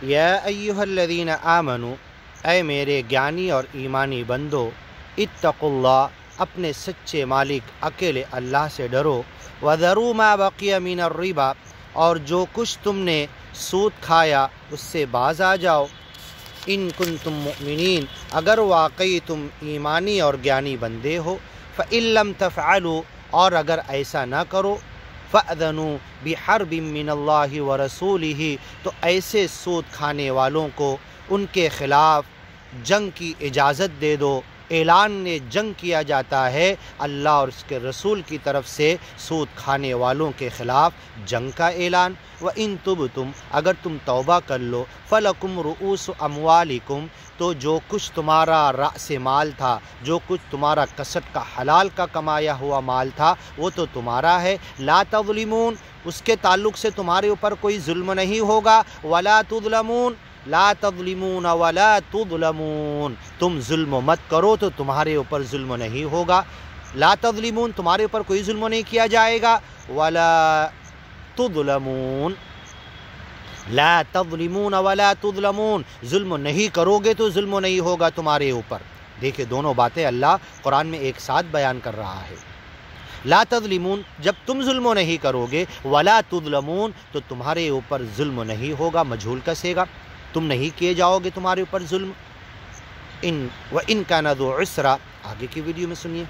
یا ایھا الذین آمنو، اے میرے گیانی اور ایمانی بندو، اتقوا اللہ، اپنے سچے مالک اکیلے اللہ سے ڈرو، وذروا ما بقی من الربا، اور جو کچھ تم نے سود کھایا اس سے باز آ جاؤ، ان کنتم مؤمنین، اگر واقعی تم ایمانی اور گیانی بندے ہو، فإن لم تفعلوا، اور اگر ایسا نہ کرو، فأذنوا بحرب من اللہ ورسولہ، تو ایسے سود کھانے والوں کو ان کے خلاف جنگ کی اجازت دے دو۔ اعلان جنگ کیا جاتا ہے اللہ اور اس کے رسول کی طرف سے سود کھانے والوں کے خلاف جنگ کا اعلان۔ وَإِن تُبْتُمْ، اگر تم توبہ کر لو، فَلَكُمْ رُؤُوسُ أَمْوَالِكُمْ، تو جو کچھ تمہارا رأس مال تھا، جو کچھ تمہارا کسب کا حلال کا کمایا ہوا مال تھا، وہ تو تمہارا ہے۔ لا تظلمون، اس کے تعلق سے تمہارے اوپر کوئی ظلم نہیں ہوگا۔ ولا تظلمون، لا تظلمون ولا تظلمون، تم ظلم مت کرو تو تمہارے اوپر ظلم نہیں ہوگا۔ لا تظلمون، تمہارے اوپر کوئی ظلم نہیں کیا جائے گا۔ ولا تظلمون، لا تظلمون ولا تظلمون، ظلم نہیں کرو گے تو ظلم نہیں ہوگا تمہارے اوپر۔ دیکھیں دونوں باتیں اللہ قرآن میں ایک ساتھ بیان کر رہا ہے۔ لا تظلمون، جب تم ظلم نہیں کرو گے، ولا تظلمون، تو تمہارے اوپر ظلم نہیں ہوگا، مجھول کسے گا، تم نہیں کیے جاؤ گے تمہارے اوپر ظلم۔ وَإِن كَانَ ذُو عُسْرَةٍ، آگے کی ویڈیو میں سنیے۔